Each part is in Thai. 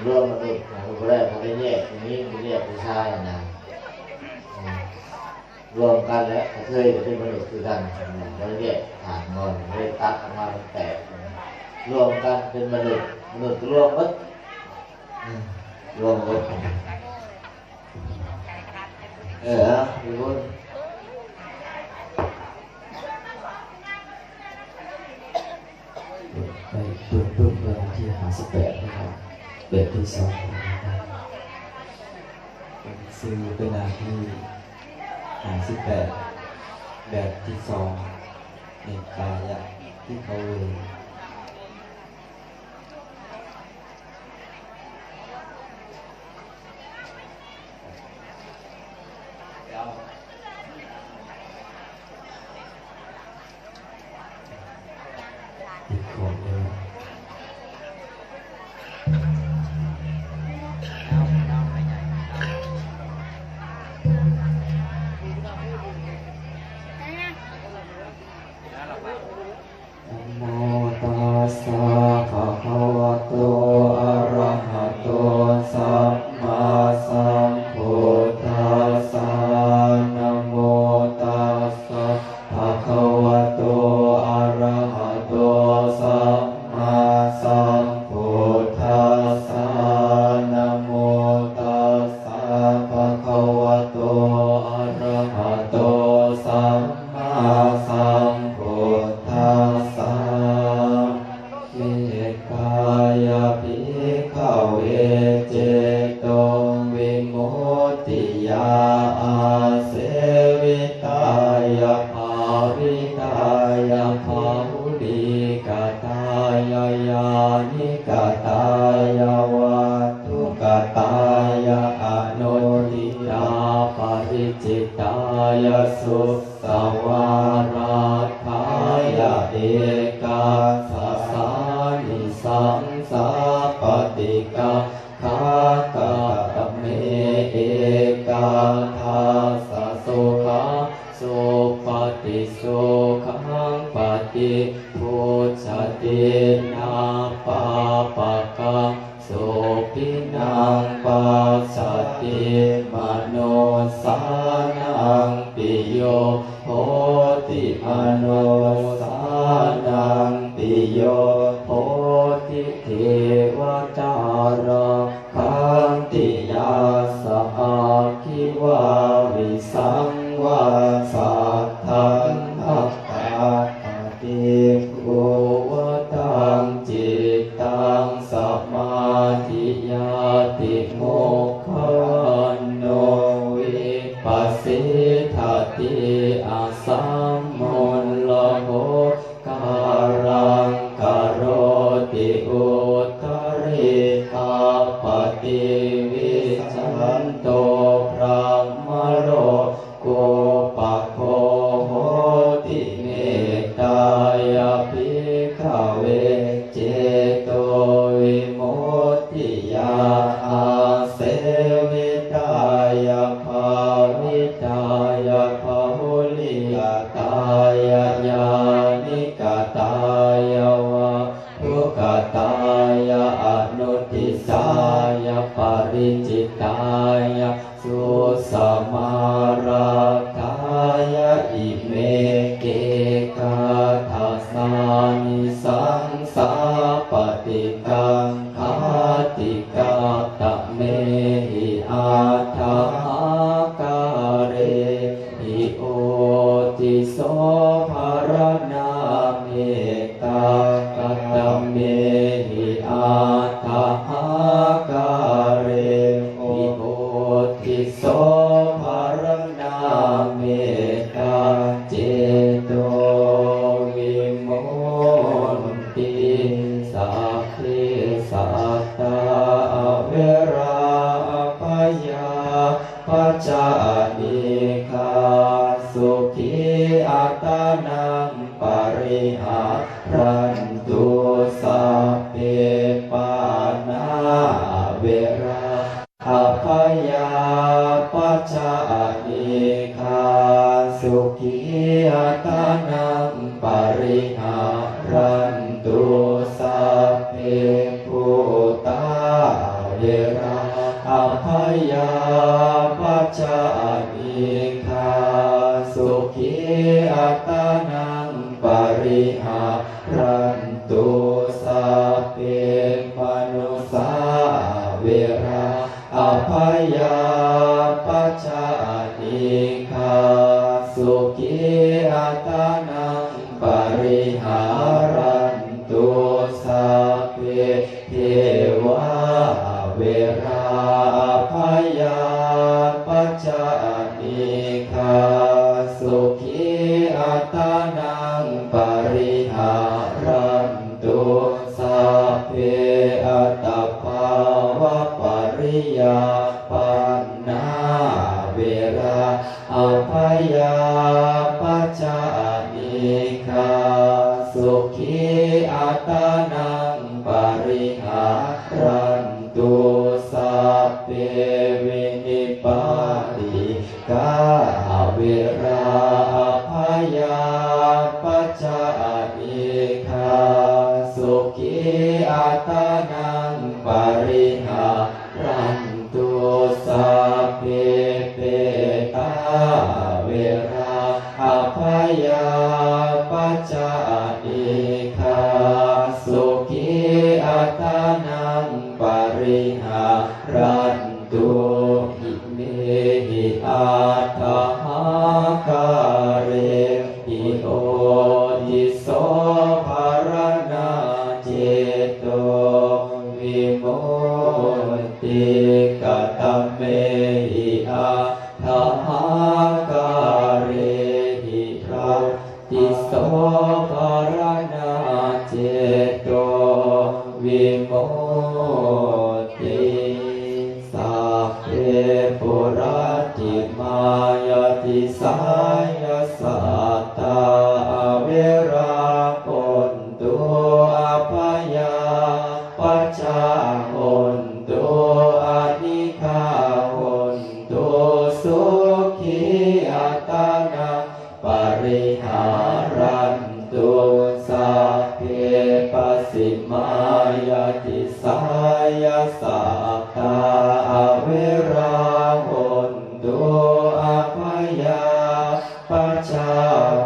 รวมมนุษย์คนแรกเขาได้แยกตรงนี้เขาแยกผู้ชายนะรวมกันแล้วกระเทยจะเป็นมนุษย์คือกันแล้วแยกฐานนอนเลยตัดออกมาเป็นแปดรวมกันเป็นมนุษย์รวมหมดรวมหมดพี่บุญไปตุ้มเรื่องที่58นะครับแบบที่2นะครับซึ่งเป็นหน้าที่58แบบที่2ในกายะที่เขาเวติดของเลยโมตัสสะภะคะวะโตอะระหะโตสัมมาสัมพุทธัสสะนะโมตัสสะภะคะวะโตอะระหะโตสัมมาสัมพุทธัสสะนะโมตัสสะภะคะวะโตอะระหะโตสัมมาสัมพุทธัสสะวิกายภิกขเวเจโตวิมุตติยาอาเสวิตายาภาวิตายาภาหุลิกตายายานิกตายาวัตถุกตายาอนุทิยาปริจิตายาสุสวาราธายาเอกาสัสสานิสังสาปฏิกาขากาตเมเอกาทาสะสุขาสุปฏิสุขังปฏิพุทธตินาปาปะกังสุปินังปัสสติมโนสานังปิโยโหติมโนสานังปิโยโหติเทวตาราคันติยาสอาคิวาวิสังวาสัทธังอัตตาติโกวตังจิตตังสมาธิยาติโมกขวันโนวิปัสสิทติอาสัมมนโลโหการังกโรติอุตริอาปฏิวิชันโตพระมโลกุปโคโหติเมตตายภิกขเวเจโตวิมุตติยาอาเสวิตายาภาวิตายาภาหุลิกตายายานิกตายาวะทุกตายาอนุทิสายาปริจิตายาสุสมาราทายาอิเมเกกาทัสสานิสังสาปฏิกังคาติกาตะเมหิอาทาการเรหิโอติโสภารนาเมตตากัตตเมหิอาทาการเรหิโอติโสภารนาเมตตาเจโตวิมุตติสัพเพสัตตาเวราปยาปัจจานิคาสุขีอัตานังปริหารันตุสัพเพปานาเวราอภยาปัจจานิคาสุขีอัตานังปริหารันตุสัพเพพุตตาเว อภยาปัจจานิคาสุขีอัตตานังปริหารันตุสัพเพมนุสาเวราอภยาปัจจานิคาสุขีอัตตานังปริหารันตุสัพเพเทวาเวราอภยาปัจจานิคาสุขีอัตตานังปริหารันตุสัพเพอัตตภาวะปริยาปันนาเวราอภยาปัจจานิคาสุขีอัตตานังปริหารันตุสัพเพวินิปาติกาเวราอภยาปัจจานิคาสุขีอัตตานังปริหารันตุสัพเพเปตาเวราอภยาปัจจานิคาสุขีอัตตานังปริหารันตุหิเมหิอาตหาคาเรหิโอทิโสภารณาเจโตวิมุตติกตเมหิอาตหาคาเรหิราติโสภารณาเจโตวิมุตติสัพเพปุราติมายติสายสัตตาเวราปนตุอภยาปัจจาปนตุอานิฆาปนตุสุขีอัตตานังปริหารันตุสัพเพปัสสิมายติสายสัตตาเวราปนตุอภยาปัจจา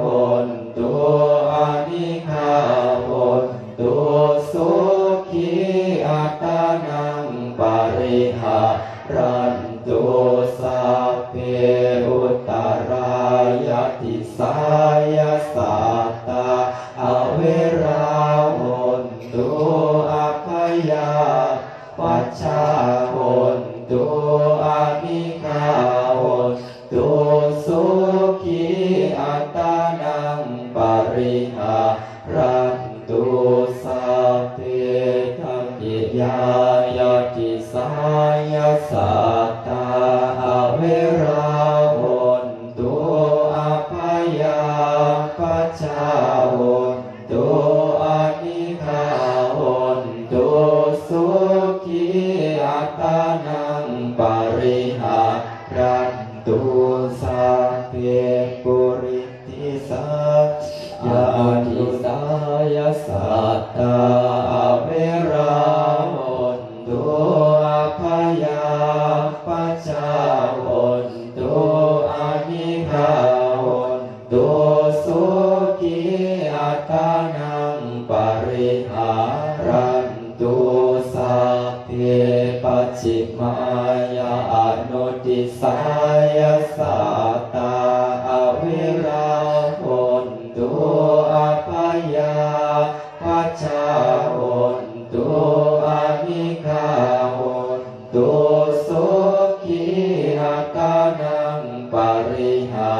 ปนตุอานิฆาปนตุสุขีอัตตานังปริหารันตุสัพเพอุตตรายติสายสัตตาเวราปนตุอภยาปัจจาปนตุอานิฆาปนตุสุขีอัตตานังปริหารันตุสัพเพทัพพิยายติสายสัตตาเวราปนตุอภยาปัจจาปนตุอานิฆาปนตุสุขีอัตตานังปริหารันตุสัพเพปุริติสัจญาติสายสัตตาเวราปนตุอภยาปัจจาปนตุอานิฆาปนตุสุขีอัตตานังปริหารันตุสัพเพปัจฉิมายาอนุติสายสัตตาเวราปนตุอภยาปัจจาปนตุอานิฆาปนตุสุขีอัตตานังปริหา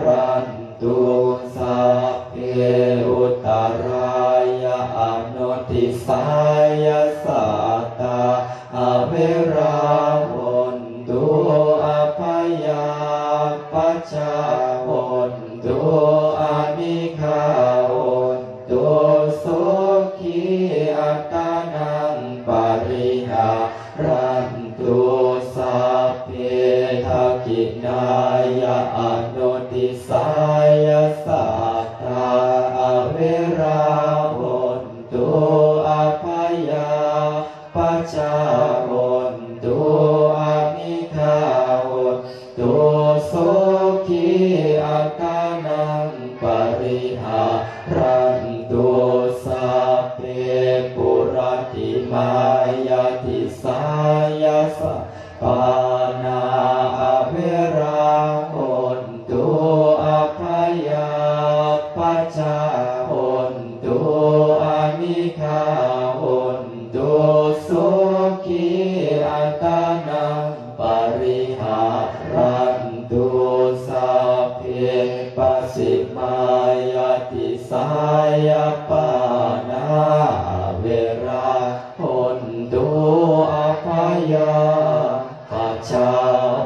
รันตุสัพเพอุตตรายอนุติสายสัตตาเวราปนตุอภยาปัจจาปนตุอานิฆาปนตุสุขีอัตตานังปริหารันตุสัพเพทัพพินายอนุติสายสัตตาเวราปนตุอภยาปัจจาปนตุอา สายาสปานาอเวราโหนตุอภัยยาปัจจาโหนตุอานิฆาโหนตุสุขีอัตานังปริหารันตุสัพเพปัสสิมายติสายปานาเวราโหนตุอภัยยาปัจจา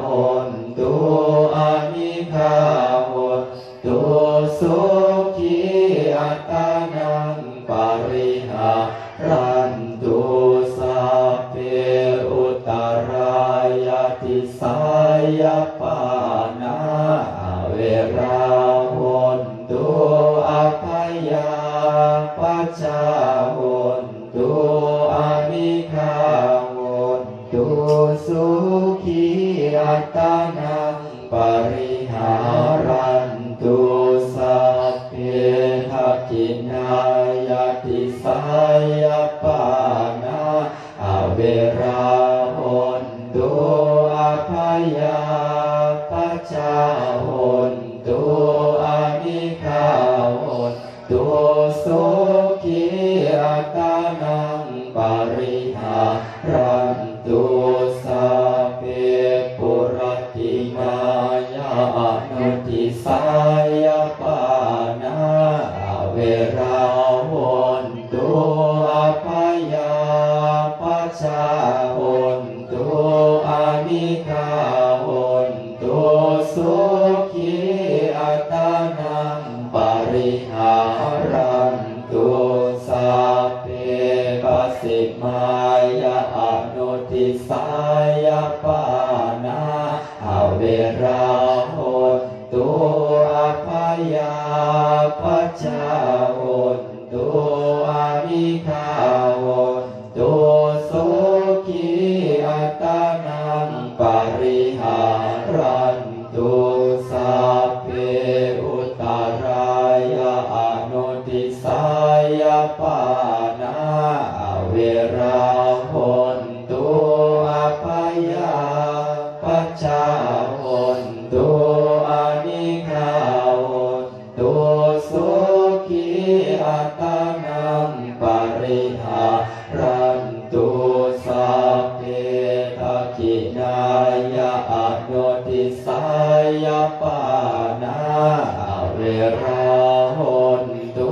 โหนตุอานิฆาโหนตุสุขีอัตานังปริหารันตุสัพเพอุตตรายติสายปานาเวราโหนตุอภัยยาปัจจาโหนตุอานิฆาโหนตุสุขีอัตานังปริหารันตุสัพเพทักขินายติสายปานาเวราโหนตุอภัยยาปัจจาโหนตุอานิฆาโหนตุสุขีอัตานังปริหารันตุสัพเพปุรติมายานุติสายปานาเวราโหนตุอภัยยาปัจจาโหนตุอานิฆาโหนตุสุขีอัตานังปริหารันตุสัพเพปัสสิมายานุติสายปานาเวราโหนตุอภัยยาปัจจาโหนตุอานิฆาโหนตุสุขีอัตานังปริหารันตุสัพเพอุตตรายานุติสายปานาเวราโหนตุอภัยยาปัจจาโหนตุอานิฆาโหนตุสุขีอัตานังปริหารันตุสัพเพทักขินายานุติสายปานาเวราโหนตุ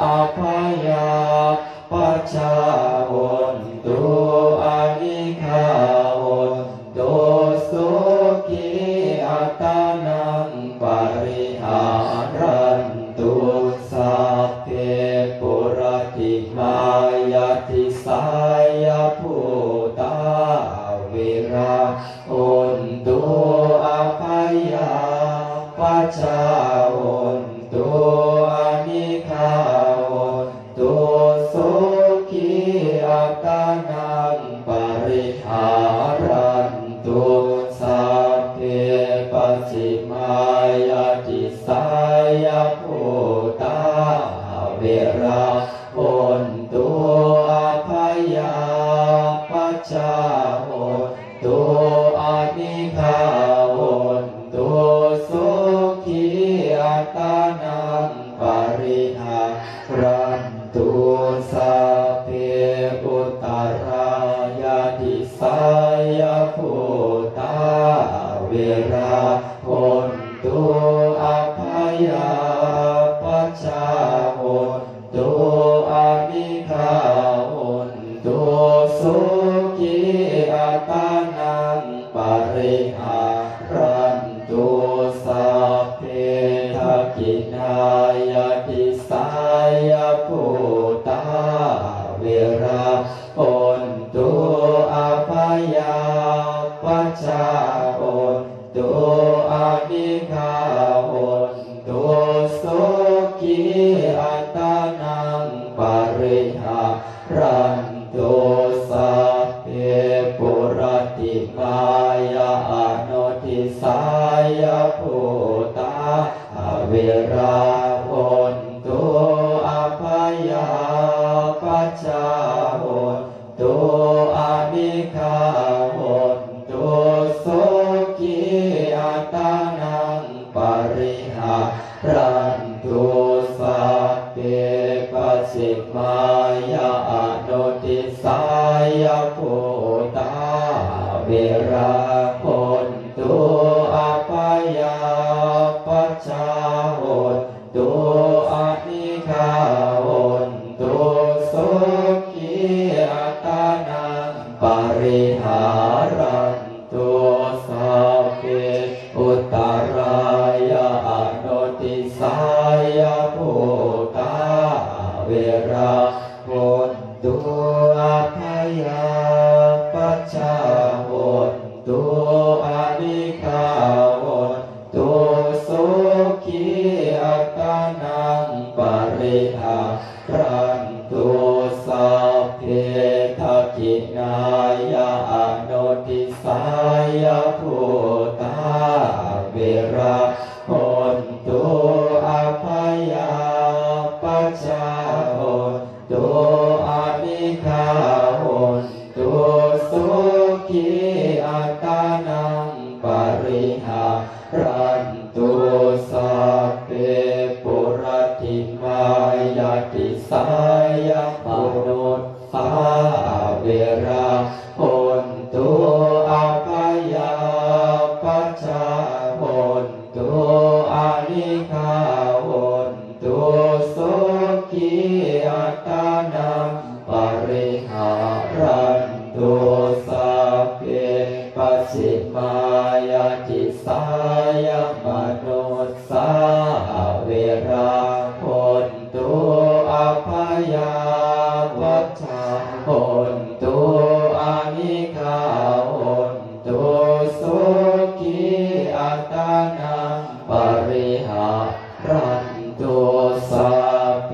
อภัยยาปัจจาโหนตุอานิฆาโหนตุสุขีอัตานังปริหารันตุสัพเพปุรติมายติสายภูตาเวราโหนตุอภัยยาปัจจาโหนตุอานิฆาโหนตุสุขีอัตานังปริหารันตุสัพเพปัสสิมายติสายภูตาเวราโหนตุอภัยยาปัจจาโหนตุอานิฆาโหนตุสุขีอัตานังปริหารันตุสัพเพอุตตรายติสายภูตาเวราโหนตุอภัยยาปัจจาโหนตุอานิฆาโหนตุสุขีอัตานังปริหารันตุสัพเพทักขินายติสายภูตาเวราโหนตุอภัยยาปัจจาโหนตุอานิฆาโหนตุสุขีอัตานังปริหารันตุสัพเพปุรติมายานุติสายภูตาเวราโหนตุอภัยยาปัจจาโหนตุอานิฆ คาโหตุสุขีอัตานังปริหารันตุสัพเพปัสสิมายาอนุติสายภูตาเวราคนตุอภัยาปัจจาโหตุอนิคาโหตุสุขีอัตานังปริหารันตุสัพเพอุตตรายาอนุติสายภูตาเวราคนตุอภัยาปัจจาโหตุอนิคาโหตุสุขีอัตานังปริหารันตุสัพเพทักขินายาอนุติสายภูตาเวราคนตุอภัยาปัจจาโหตุอนิคาโหตุสุขีอัตานังปริหารันตุสัพเพปุรติมายาติสายมนุสสาเวราคนตุอภัยาปัจจาโหตุอนิคาโหตุสุขีอัตานังปริหารันตุสัพเพปัสสิมายาติสายมนุสสาเวราคนตุอภัยาปัจจาโหตุอนิคาโหตุสุขีอัตานังปริหารันตุสัพเพ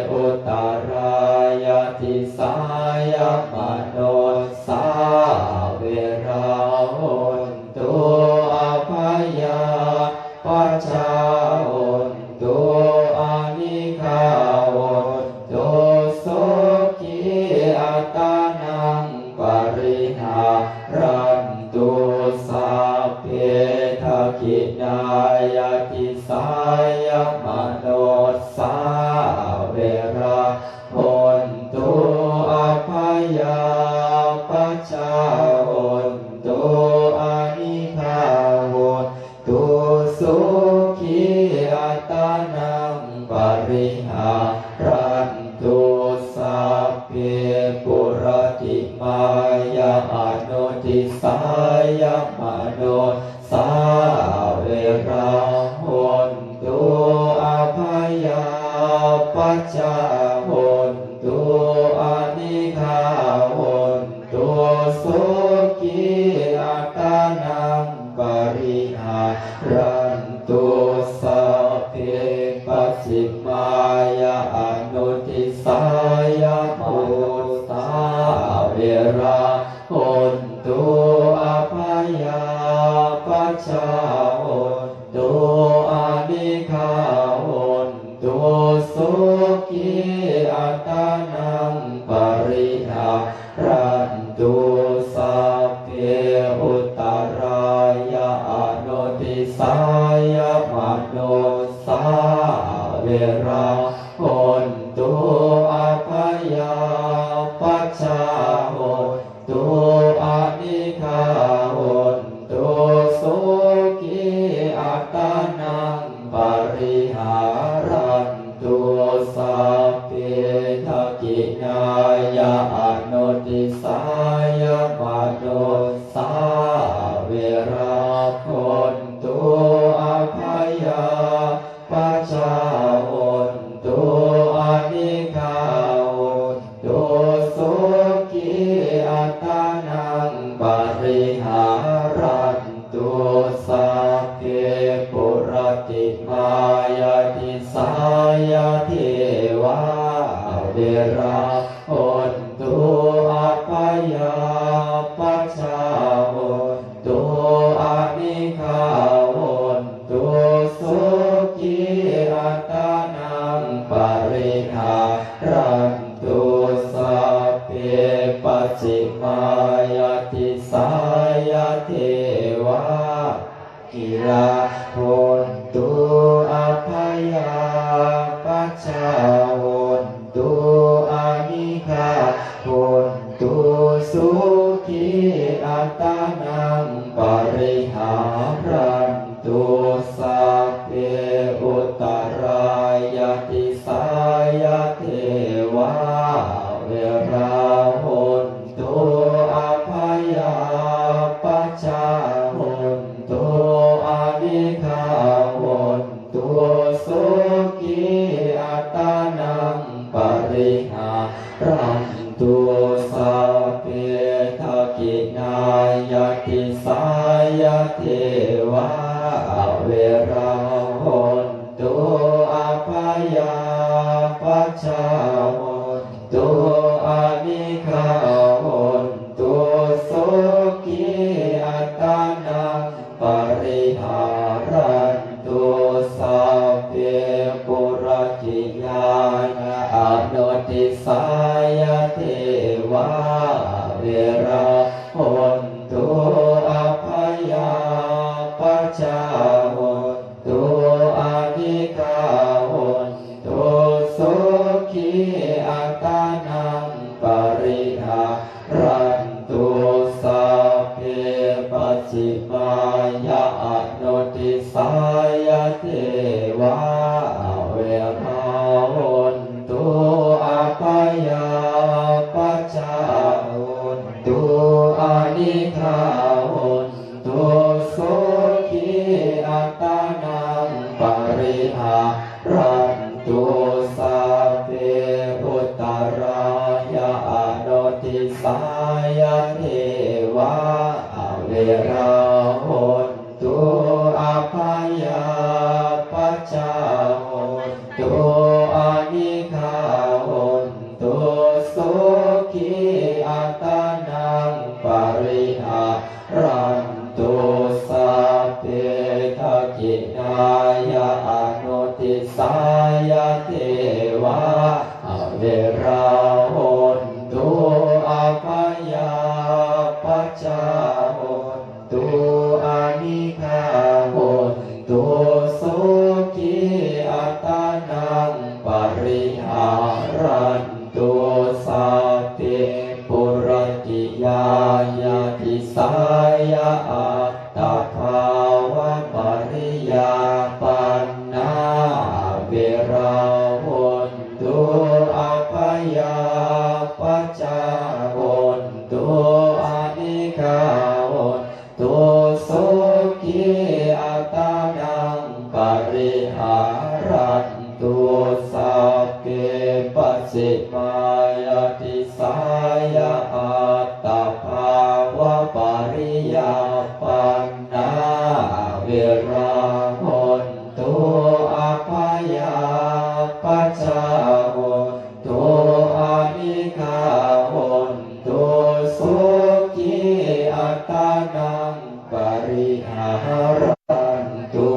อุตตรายาติสายมนุสสาเวราโหตุอภัยาปัจจาโหตุอนิคาโหตุสุขีอัตานังปริหารันตุสัพเพทักขินายาติสายมนุสสาเวราคนตุอภัยาปัจจาโหตุอนิคาโหตุสุขีอัตานังปริหารันตุสัพเพปุรติมายาอนุติสายมนุสสาเวราคนตุอภัยาปัจจาโหตุอนิคาโหตุสุขีอัตานังปริหารันตุสัพเพปัสสิมายาอนุติสายภูตาเวราคนตุอภัยาปัจจาโหตุอนิคาโหตุสุขีอัตานังปริหารันตุสัพเพอุตตรายาอนุติสายมนุสสาเวราคนตุอภัยาปัจจาโหตุอนิคาโหตุสุขีอัตานังปริหารันตุสัพเพทักขินายาอนุติสายมนุสสาเวราคนตุอภัยาปัจจาโหตุอนิคาโหตุสุขีอัตานังปริหารันตุสัพเพปุรติมายาติสายเทวาเวราคนตุอภัยาปัจจาโหตุอนิคาโหตุสุขีอัตานังปริหารันตุสัพเพปัสสิมายา กิลาโหนตุอภัยยาปัจจาโหนตุอานิฆาโหนตุสุขีอัตตานังปริหารันตุสัพเพอุตตรายติสายเทวาเวราโหนตุอภัยยาปัจจาโหนตุอานิฆาโหนตุสุขีอัตตานังปริหารันตุสัพเพทักขินายติสายเทวาเวราโหนตุอภัยยาปัจจาโหนตุอานิฆาโหนตุสุขีอัตตานังปริหารันตุสัพเพปุรกิยานะอนุติสายเทวาเวราโหนตุอภัยยาปัจจาโหนตุอานิฆาโหนตุสุขีอัตตานังปริหารันตุสัพเพปัจฉิมายาอนุติสายเทวาเวราโหนตุอภัยยาปัจจาโหนตุอานิฆาโหนตุสุขีอัตตานังปริหารันตุสัพเพอุตตรายอนุติสายเทวาเวราโหนตุอภัยยาปัจจาโหนตุอานิฆาโหนตุสุขีอัตตานังปริหารันตุสัพเพทักขินายอนุติสายเทวาเวราโหนตุอภัยยาปัจจาโหนตุอานิฆาโหนตุสุขีอัตตานังปริหารันตุสัพเพปุรกิยายติสายอัตตภาวะปริยาปันนาเวราโหนตุอภัยยาปัจจาโหนตุอานิฆาโหนตุสุขีอัตตานังปริหารันตุสัพเพปัจฉิมายติสายอัตตภาวะปริยาปันนาเวราโหนตุอภัยยาปัจจาโหนตุอานิฆาโหนตุสุขีอัตตานังปริหารันตุ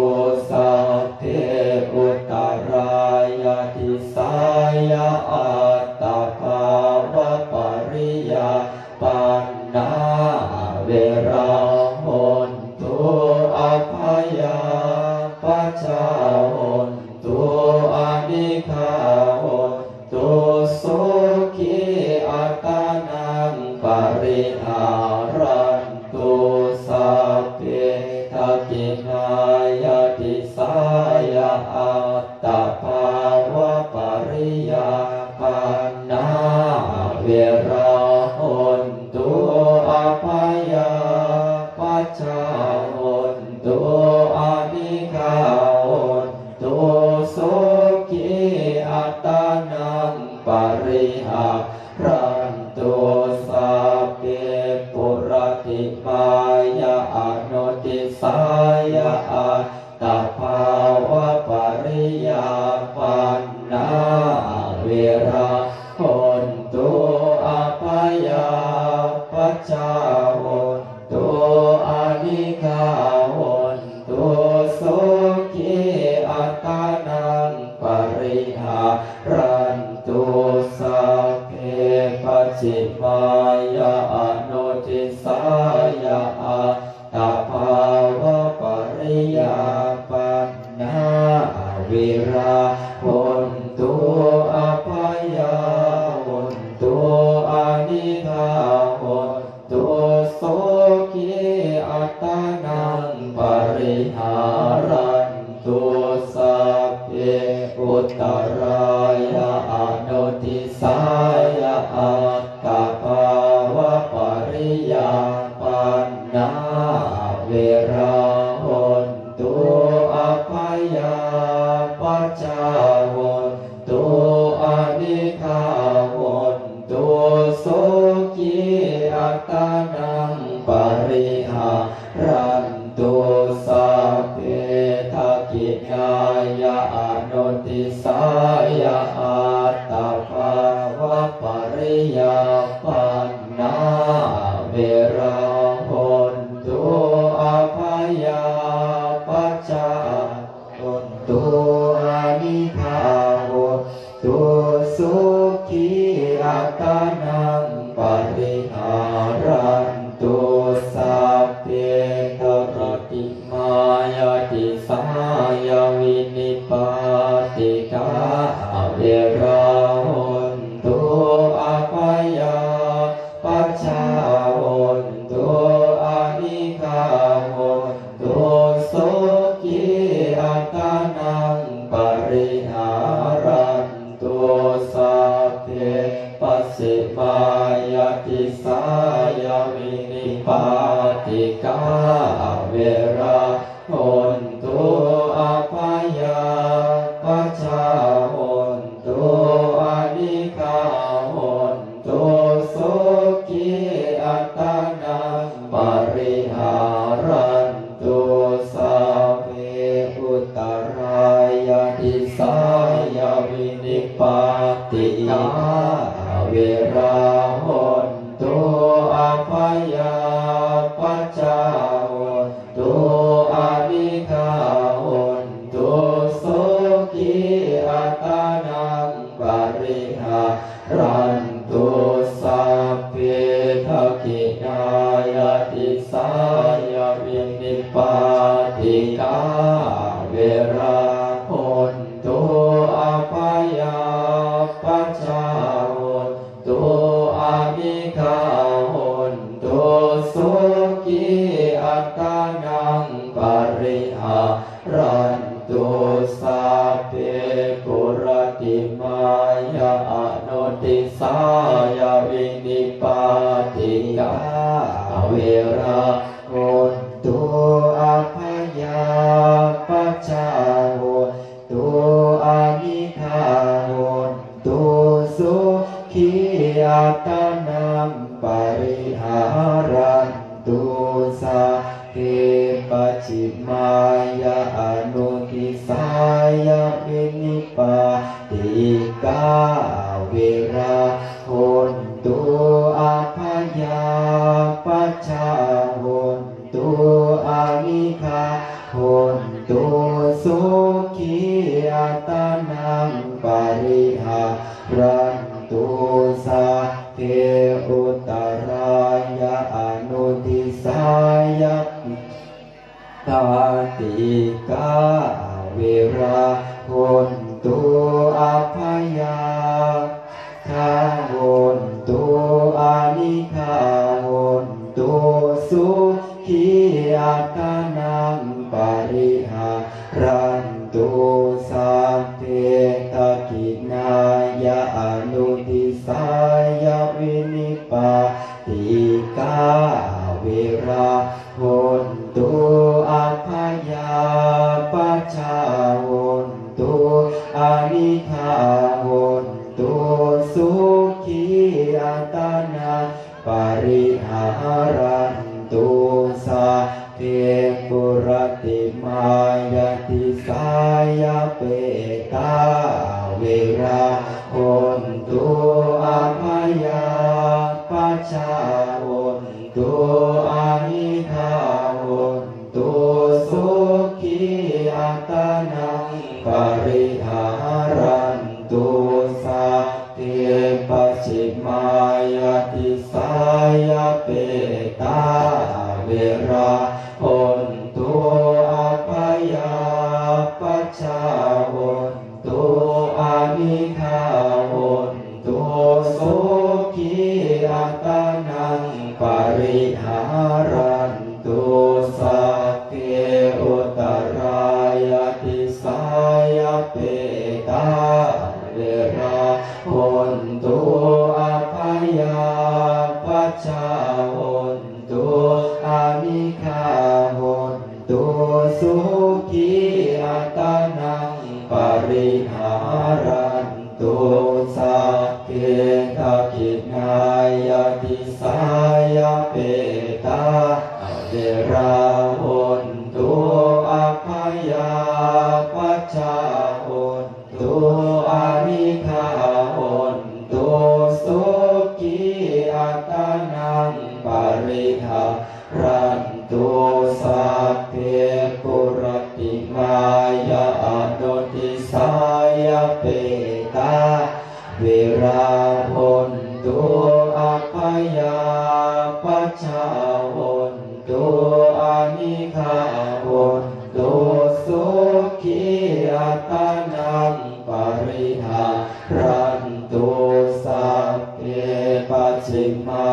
สัพเพอุตตรายติสายอัตตภาวะปริยาปันนาเวราโหนตุอภัยยาปัจจาโหนตุอานิฆาโหนตุสุขีอัตตานังปริหารันตุสัพเพทักขินายติสายอัตตภาวะปริยาปันนาเวราโหนตุอภัยยาปัจจาโหนตุอานิฆาโหนตุสุขีอัตตานังปริหารันตุสัพเพปุรติมายาอนุติสายอัตตภาวะปริยาปันนาเวราโหนตุอภัยยาปัจจาโหนตุอานิฆาโหนตุสุขีอัตตานังปริหารันตุสัพเพปัจฉิมายาอนุติสายอัตตภาวะปริ รันตุสัพเพทักขินายะอนุติสายะอัตตาภาวะปริยาปันนาเวราหุนตุอภัยยาปัจจาหุนตุอานิภาวุตุสุขีอัตตานังปริหารันตุสัพเพทรติมายาติสายาวินิปาติกาเวราหุนตุอภัยยาปัจจาหุนตุอานิฆาหุนตุสุขีอัตตานังปริหารันตุสัพเพปัสสิมายาติสายาวินิปาติกาเวราหุนตุอภัยยาปัจจาหุนตุอานิฆาหุนตุสุขีอัตตานังปริหารันตุสัพเพอุตตรายาติสายาวินิปาติกาเวราหุนตุอภัยยาปัจจาหุนตุอานิฆาหุนตุสุขีอัตตานังปริหารันตุสัพเพทักขินายาติสายาวินิปาติกาเวราหุนตุอภัยยาปัจจาหุนตุอานิฆาหุนตุสุขีอัตตานังปริหารันตุสัพเพปุรติมายาอนุติสายาวินิปาติกาเวราหุนตุอภัยยาปัจจาหุนตุอานิฆาหุนตุสุขีอัตตานังปริหารันตุสัพเพปัจฉิมายาอนุทิสายาวินิปาติกาเวราหุนตุอภัยยาปัจจาหุนตุอานิฆาหุนตุสุขีอัตตานังปริหารันตุสัพเพอุตตรายาอนุทิสายาปาติกาเวราหุนตุอภัยยาคาหุนตุอานิฆาหุนตุสุขีอัตตานังปริหารันตุสัพเพทักขินายาอนุทิสายาวินิปาติกาเวราหุนตุอภัยยาปัจจาหุนตุอานิฆาหุนตุสุขีอัตตานังปริหารันตุสัพเพปุรติมายาติสายาเปตาเวราหุนตุอภัยยาปัจจาหุนตุอานิฆาหุนตุสุขีอัตตานังปริหารันตุสัพเพปัจฉิมายาติสายาเปตาเวราหุนตุอภัยยาปัจจาหุนตุอานิฆาหุนตุสุขีอัตตานังปริหารันตุสัพเพอุตตรายาติสายาเปตาเวราหุนตุอภัยยาปัจจาหุนตุอานิฆาหุนตุสุขีอัตตานังปริหารันตุสัพเพทักขินายาติสายาเปตาเว เวราหุนตุอภัยยาปัจจาหุนตุอานิฆาหุนตุสุขีอัตตานังปริหารันตุสัพเพปุรติมายาอนุทิสายเปตาเวราหุนตุอภัยยาปัจจาหุนตุอานิฆาหุนตุสุขีอัตตานังปริหารันตุสัพเพปัจฉิมา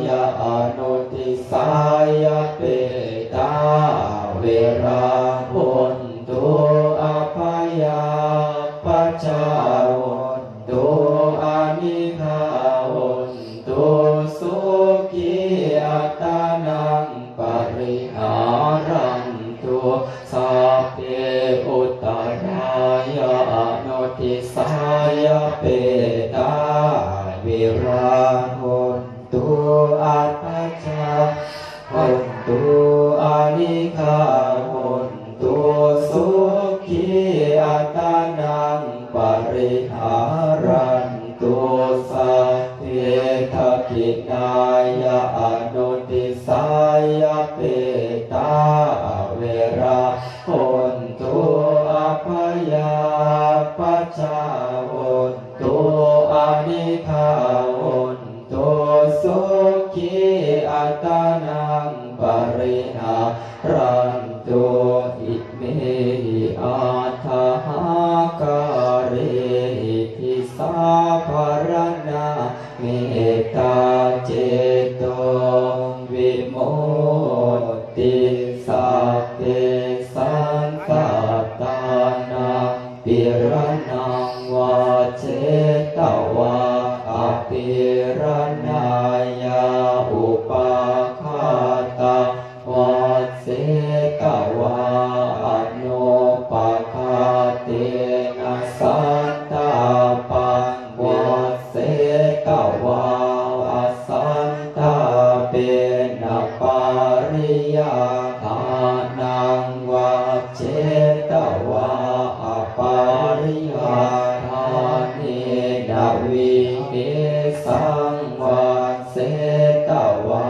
ยาอนุทิสายเปตาเวราหุนตุอภัยยาปัจจาหุนตุอานิฆาหุนตุสุขีอัตตานังปริหารันตุสัพเพอุตตรายาอนุทิสายเปตาเวราหุนตุอัตจาหุนตุอานิฆาหุนตุสุขีอัตตานังปริหารันตุสัพเพทักขินายาอนุทิสายเปตาเวราหุนตุอภัยยาปัจจาหุนตุอานิฆาหุนตุสุขีอัตตานังปริหารันตุอิเมหิอาทาหาการิทิสาภารณาเมตตาเจโตวิมุตติสัพเพสังฆตานังปิรณังวาเจตวาอภิรณายาอุปาคาตาวาเสตวาอนุปาคาเตนะสันตาปังวาเสตวาอสันตาเปนะปาริยาทานังวาเจตวาอปาริยาทานินาวิเกสังวาเสตวา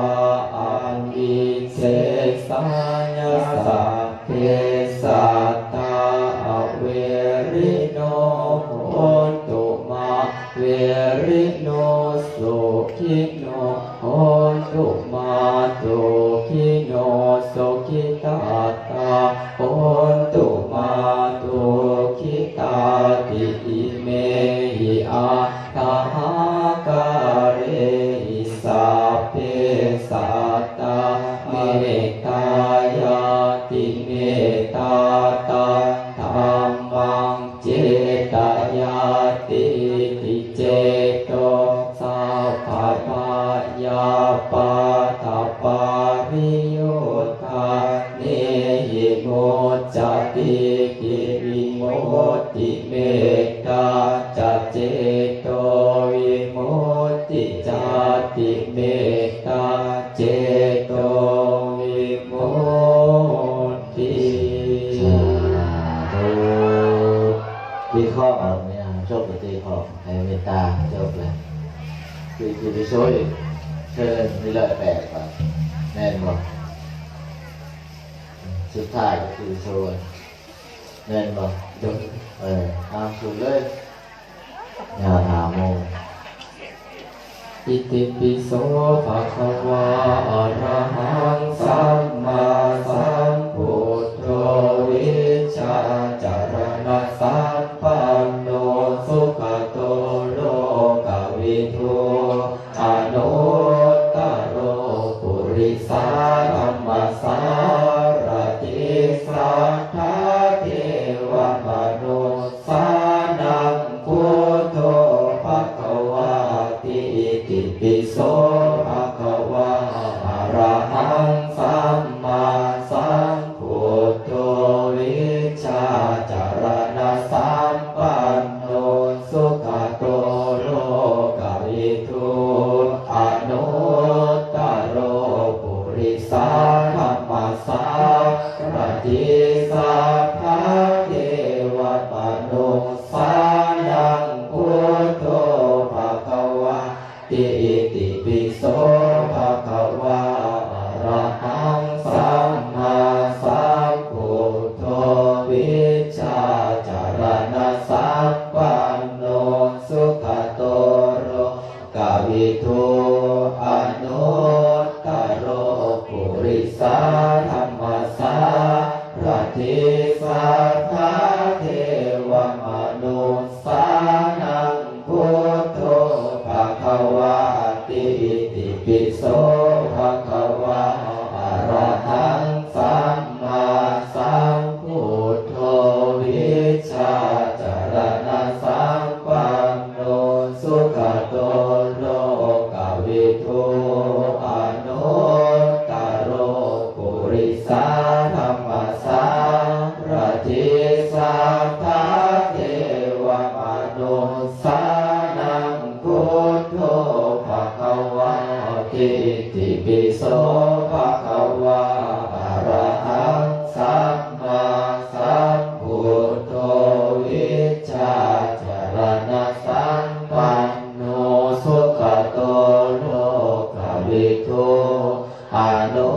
อันวิเศษสัญญาสัพเพสัตตาเวริโนโหนตุมาเวริโนสุขิโนโหนตุมาตุขิโนสุขิตาตาโหนตุมาตุขิตาติอิเมหิอาทาหาการิสัพเพสัตตาเมตตายาติเมตตาตังธัมมังเจตยาติติเจโตสัพพะปายาปาตาปาริโยธาเนหิโมจติกิริโมติเมตตาจัจเจโตวิโมติจติเมตตาเจโตวิโมติ ตีข้อเนี่ยชอบตีข้อให้เมตตาชอบเลยคือไปช่วยเชิญมีเลยแปลกแบบแน่นบอกสุดท้ายก็คือช่วยแน่นบอกตามสุดเลยอย่าถามโม อิติปิโสภะคะวะอะระหังสัมมาสัมพุทโธวิชชาจารณะสัมปันโนสุขโตโลกวิทูอนุตตโรปุริสาธัมมสารติสัทธาเทวมนุสสานังพุทโธภคะวะติอิติปิโสภะคะวะอะระหังสัมมาสัมพุทโธวิชชาจารณะสัมปันโนสุขโตโลกวิทูอนุตตโรปุริสาธัม ทิสัพพะเทวมนุสานังพุทโธภควาติอิติปิโสภควาอะระหังสัมมาสัมพุทโธวิชชาจารณะสัพพันโนสุขโตโรกวิทูอนุตตโรปุริสาธัมมัสสารทิสัทธาเทวมนุสานังพุทโธภควาติอิติปิโสภควาอะระหังสัมมาสัมพุทโธวิชชาจารณะสัมปันโนสุขโตโลกวิทูอนุตตโรปุริสาธัมมัสสารทิสัทธาเทวมนุสานังพุทโธภควาติอิติปิโสภควาอะระหังสัมมาสัมพุทโธวิชชาจารณะสัมปันโนสุขโตโลกวิทูอนุ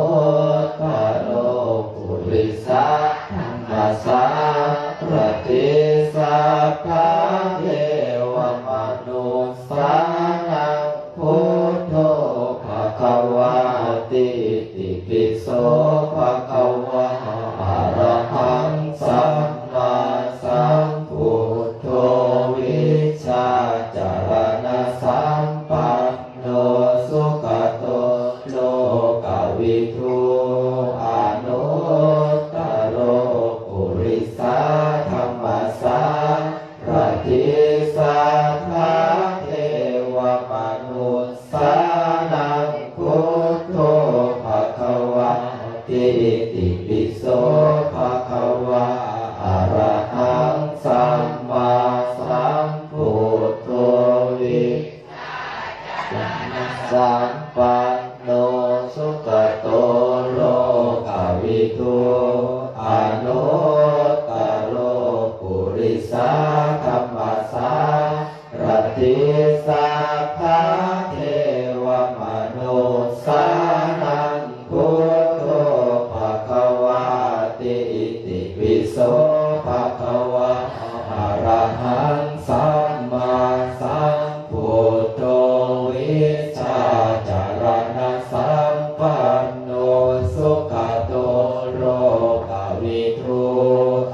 ตตโรปุริสาธัมมัสสารทิสัพพะเทวมนุสานังพุทโธภควาติอิติปิโสภควาอะระหังสัมมาสัมพุทโธวิชชาจารณะสัมปันโนสุขโตโลกวิทูอนุตตโรปุริสาธัมมัสสารทิสัทธาเทวมนุสานังพุทโธภควาติอิติปิโสภควาอะระหังสัมมาสัมพุทโธวิสัมปันโนสุขโตโลกวิทูอนุตตโรปุริสาธัมมัสสารทิสัพพะเทวมนุสานังพุทโธภควาติอิติปิโสภควาอะระหังสัมมาสัมพุทโธวิชชาจารณะสัมปันโนสุขโตโลกวิทู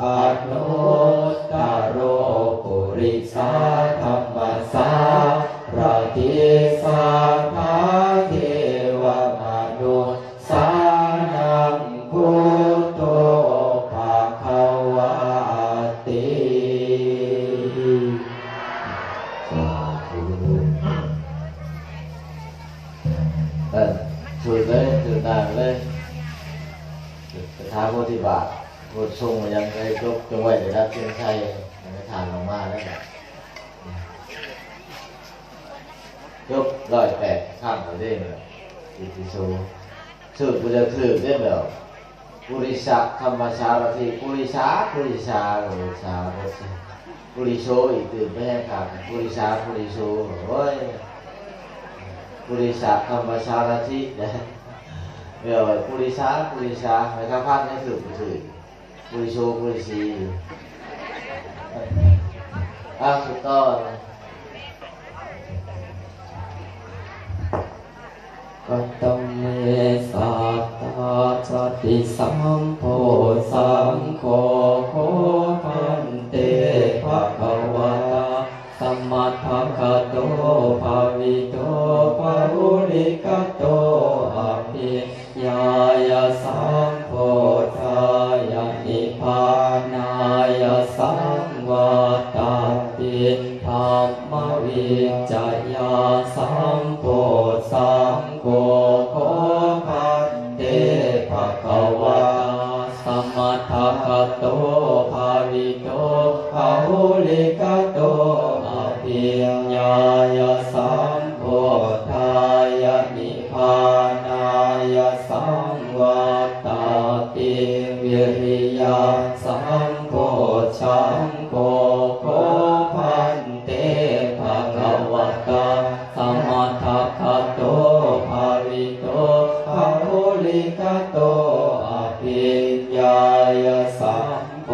อนุตตโรปุริสาธัมมัสสารทิสัทธาเทวมนุสานังพุทโธภควาติสาธุช่วยเลยตื่นนานเลยกระทาโพธิบาทโพธิทรงยังไงยกจงไว้ในด้านเชียงชัยยังไม่ทานออกมาแล้วแบบยก108ข้ามไปได้เลยอิติโสสื่อกูจะถือได้แบบปุริสะธรรมชาติที่ปุริสาปุริสาปุริโสอีกตื่นไม่ให้ขาดปุริสาปุริโสโอ้ยปุริสะธรรมชาติที่เนี่ยเดี๋ยวปุริสาไม่ข้าพลาดให้ถือปุริโสปุริสีสุดต้นกัตเมสัตตาสติสัมโพสังโฆโคพันเตภควตาสัมมาทัคคะโตภาวิโตภาหุลิกโตอภิญายาสัมโพธายานิพพานายาสังวาตาปิธรรมวิจยาสัมโพสังโฆโคพันเตภควตาสัมมาทัคคะโตภาวิโตภาหุลิกโตอภิญายาสัมโพธายานิพพานายาสังวาตาติวิ วิริยะสัมโพชังโกโคพันเตภะคะวะตาสัมมาทัคคะโตภาวิโตภาหุลิกะโตอภิญญายสัมโพ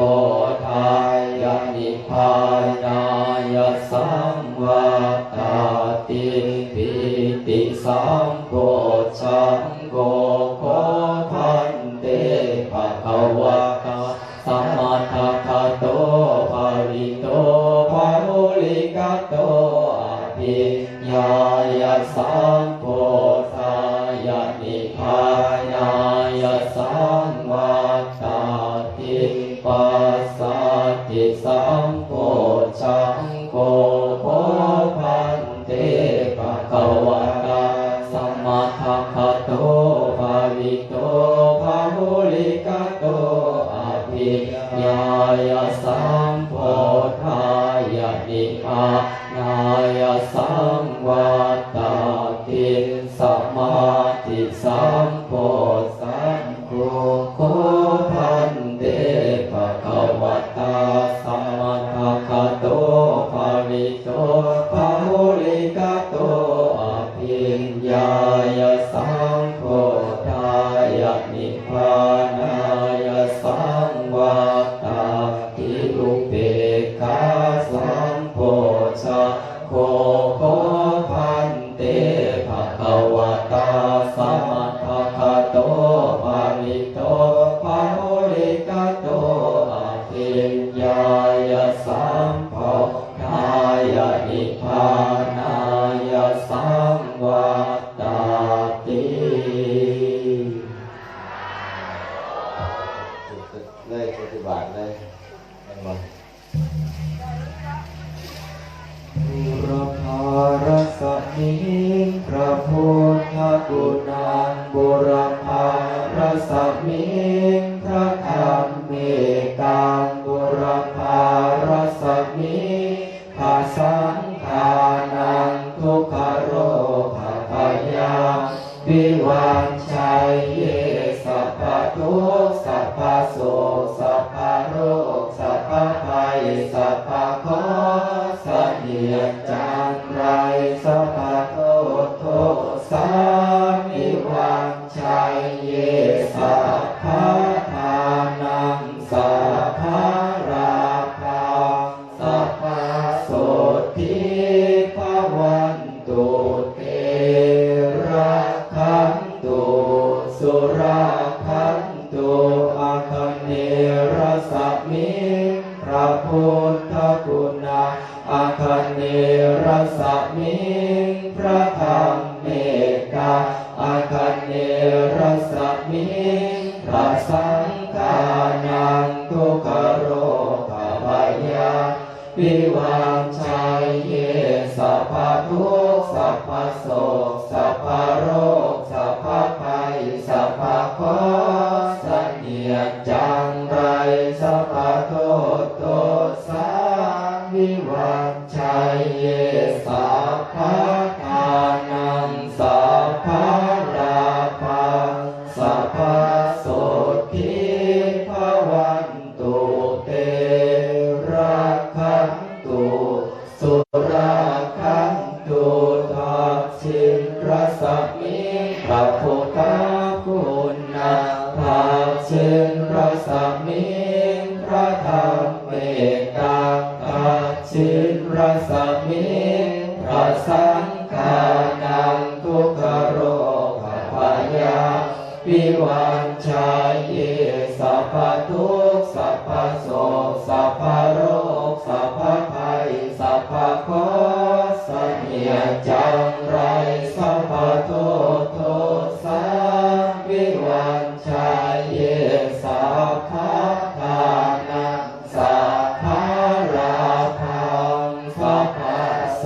ธายานิพพานายสัมวัตตติปิติสัมโพชังโกโคพันเตภะคะวะตาสัมมาทัคคะโตภาวิโตภาหุลิกะโตอภิญญายสัมโพธายานิพพานายสัมวัตตติปัสสัตติสัมโพชังโกโคพันเตภะคะวะตาสัมมาทัคคะโตภาวิโตภาหุลิกะโตอภิญญายสัมโพธายานิพพานายสัมวัตตติสัมมาทิสัมโพสังโฆโคพันเตภะคะวะตาสัมมาทัคคะโตภาวิโตภาหุลิกะโตอภิญญายสัมโพธายานิพพานายสัมวัตตติอุเบกขาสัมโพชังโฆโคพันเตภะคะวะตาสัมมาทัคคะโตภาวิโตภาหุลิกะโตอภิญญายสัมโพธายานิพพานายสัมวัตตติเลยปฏิบัติเลยเป็นบ่ บุรพารสมิงพระพุทธกุณังบุรพารสมิงพระธรรมเมกังบุรพารสมิงภาสังฆานังทุกขโรคภยาวิวันชัยเยสัพพทุกข์สัพพโสกสัพพโรคสัพพภัยสัพพโคสเนียจังไรสัพพโทษโทสามิวันชัยเยสัพพทานังสัพพราภังสัพพโสทิภวันตุเตระขันตุสุราขันตุอาคเนรสมิงพระพุทธกุณาอาคเนรสมิงพระธรรมเมกาอาคเนรสมิงพระสังฆานังทุกขโรคภยาวิวันชัยเยสัพพทุกข์สัพพโศกสัพพโรคสัพพภัยสัพพโคสเนียจังไรสัพพโทษโทสาวิวันชัยเยสัพพทานังสัพพราภังสัพพโสทิภวันตุเตระขันตุสุราขันตุทักษิณรสมิงพระพุทธคุณนาทักษิณรสมิงพระธรรมเมตตาทักษิณรสมิงพระสังฆานังทุกขโรคภยาวิวันชัยเยสัพพทุกข์สัพพโศกสัพพโรคสัพพภัยสัพพโคสเนียจังไรสัพพโทษโทสาวิวันชัยเยสัพพทานังสัพพราภังสัพพโส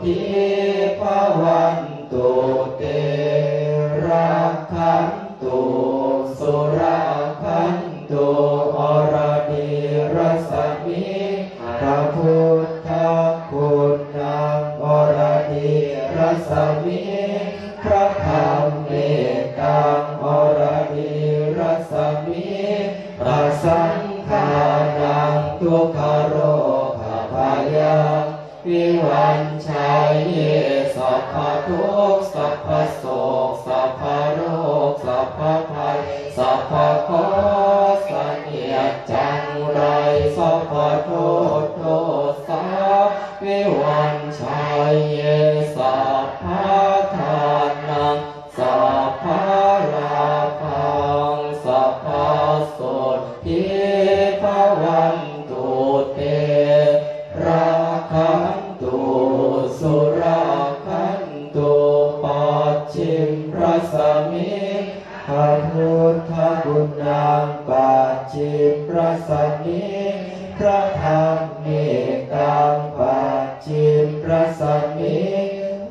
ทิภวันตุเตระขันตุสุราขันตุ มิพระสังฆานังทุกขโรคพยาวิวันชัยเยสัพพทุกข์สัพพโศกสัพพโรคสัพพภัยสัพพโคสัญญาจังไรสัพพโทษโทษาวิวันชัยเยสัพพทานังสัพพลาภังสัพพโสทิภวันตุเตราคันตุสุราคันตุปัจฉิมพระสมิพระพุทธกุณังปัจฉิมพระสมิพระธรรมเมตังปัจฉิมพระสมิ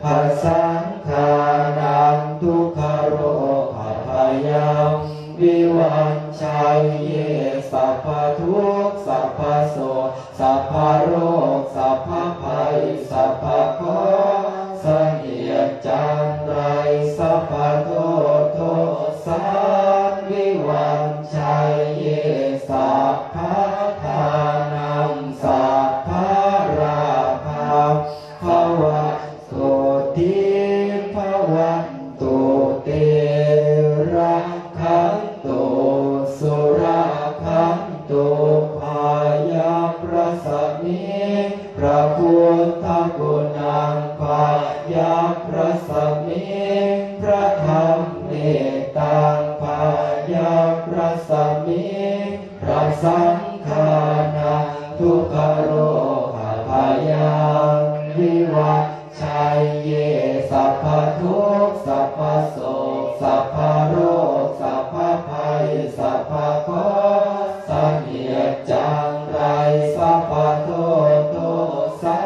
พระสังฆานังทุกขโรคพยังวิวันชัยเยสัพพทุกข์สัพพโศกสัพพโรคสัพพภัยสัพพโคสัญญาจันไรสัพพโทษโทษาวิวันชัยเยสัพพทานังสัพพราภาภวะโสทิภวันตุเตระคันตุสุราคันตุพายาพระสมิพระพุทธกุณังพายาพระสมิพระธรรมเมตังพายาพระสมิพระสังฆานังทุกขโรคพยังวิวัชชัยเยสัพพทุกข์สัพพโศกสัพพโรคสัพพภัยสัพพโคสัญญาจังไรสัพพโทษโทษา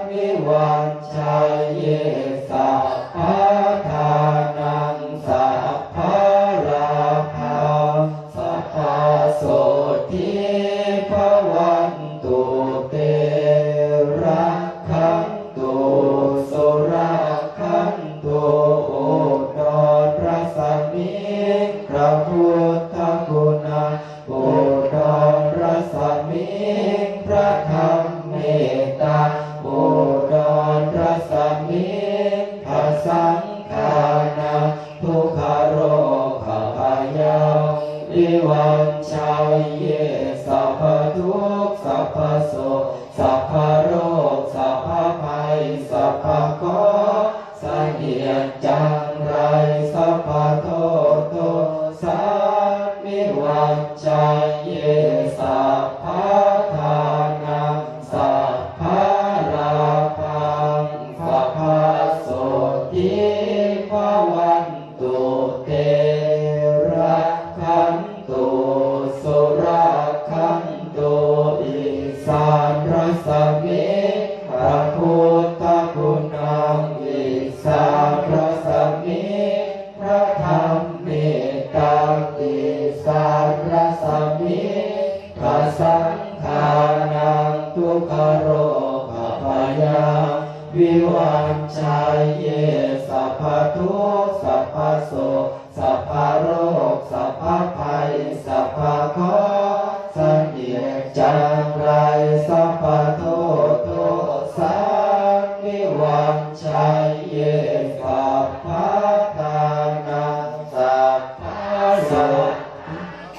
วิวันชัยเยสัพพทานังสัพพลาภาสัพพโสทิภวันตุเตระคันตุสุราคันตุโอดรพระสมิพระพุทธกุณังโอดรพระสมิพระธรรมเมตตาโอดรพระสมิพระสังฆานังทุกขโรคพยังวิวันชัยเยสัพพทุกข์สัพพโศกสัพพโรคสัพพภัยสัพพโคสัญญาจังไรสัพพโทษโทษาวิวันชัยเยสัพพทานังสัพพลาภังสัพพโสทิภวันตุเตระคันตุสุราคันตุอิสานพระสมิพระพุทธกุณังอิสานพระสมิพระธรรมเมตตังอิสานพระสมิพระสังฆานังทุกขโรคพยังวิวันชัยเยสัพพทุกข์สัพพโศกสัพพโรคสัพพภัยสัพพโคสัญญาจังไรสัพพโทษโทษาวิวันชัยเยสัพพทานังสัพพโส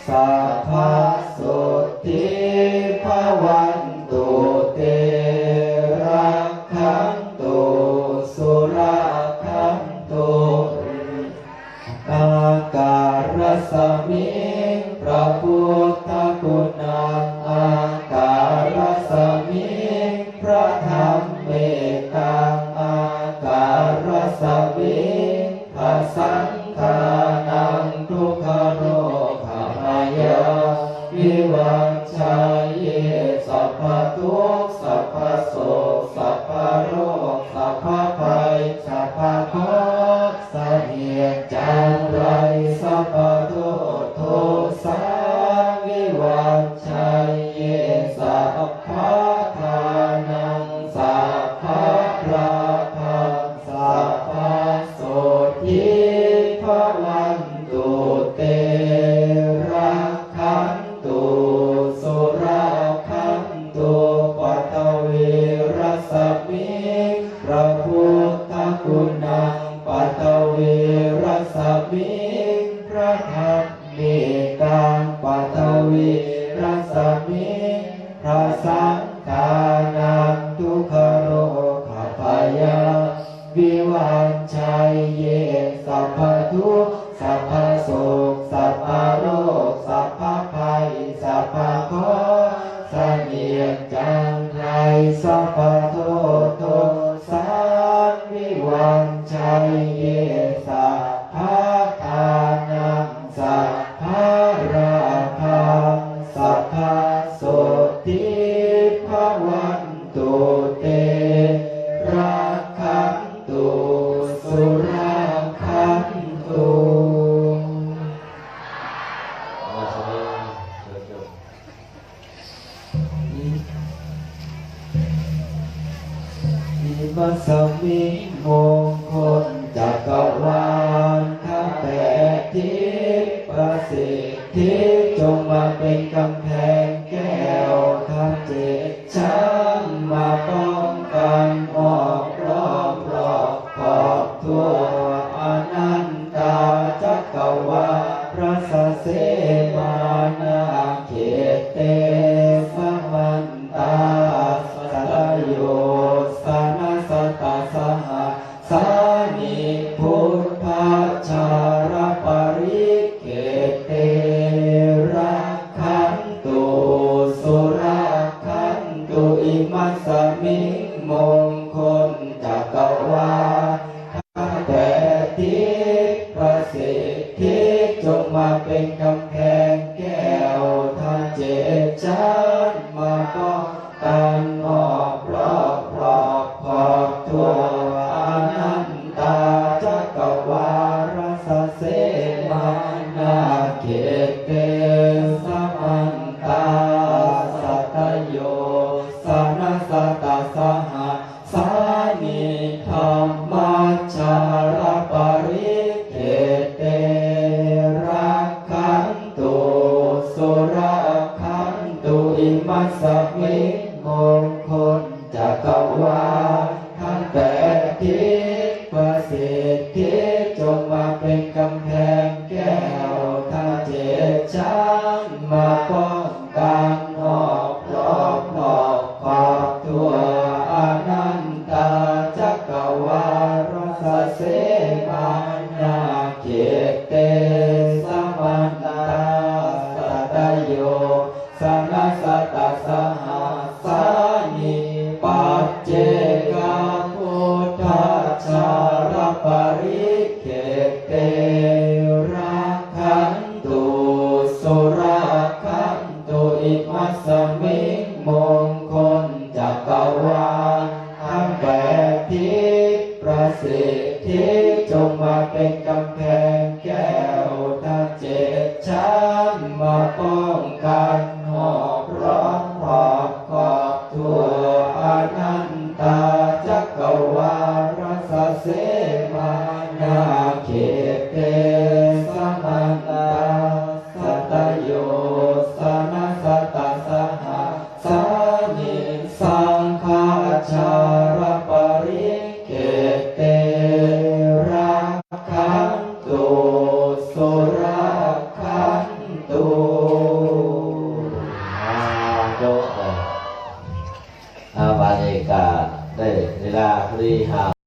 สัพพโสทิภวันตุเตระคันตุสุราคันตุอาการสมิพระพุทธกุณังอาการสมิพระธรรมเมตตังอาการสมิพระสังฆานังทุกขโรคพยังวิวันชัยเยสัพพทุกข์สัพพโศกสัพพโรคสัพพภัยสัพพโคสัญญาจังไรสัพพโทษโทษาวิวันชัยเย กสัพพภัยสัพพโคเสนียดจังไรสัพพโทโทสารวิวันชัยเยสัพพทานังสัพพราภังสัพพโสติภวันตุเตรักขันตุสุราคันตุอิมัสสมิมงคลจักรวาลทั้งแปดทิศประสิทธิจงมาเป็นกำแพงแก้วทั้งเจ็ดชั้นมาป้องกันออกรอบขอบทั่วอนันตาจักรวาลพระสเสมานาเขตเตสมันตาสลโยสนัสตาสหสานิพุทธาชารปริเกเตระขันตุสุราขันตุอิมัสสมิมงคลจักรวาลทั้งแปดทิศประสิทธิจงมาเป็นกำแพงแก้วทั้งเจ็ดชั้นมาป้องกันออกรอบขอบทั่วอนันตาจักรวาลสเสมานาเขตเตสมันตาสัตโยสนัสตาสหสานิธรรมัชฌารปริเกเตรักขันตุสุราขันตุอิมัสสมิมงคลจักรวาลทั้งแปดทิศประสิทธิจงมาเป็นกำแพงแก้วทั้งเจ็ดชั้นมาป้องกันออกรอบขอบทั่วอนันตาจักรวาลสเสมานาเขตเตสมันตาสัตโยสนัสตาสหสานิปัจเจกพุทธาชารปริเกเตระขันตุสุราขันตุอิมัสสมิมงคลจักรวาลทั้งแปดทิศประสิทธิจงมาเป็นกำแพงแก้วทั้งเจ็ดชั้นมาป้องกันหอบร้องขอบทั่วอนันตาจักรวาลสเสมานาเขตเตสมันตาสัตโยสนัสตาสหสานิสังฆาชารปริเกเตรักขันตุสุราขันตุโจบาเนกาได้เวลาพอดีหา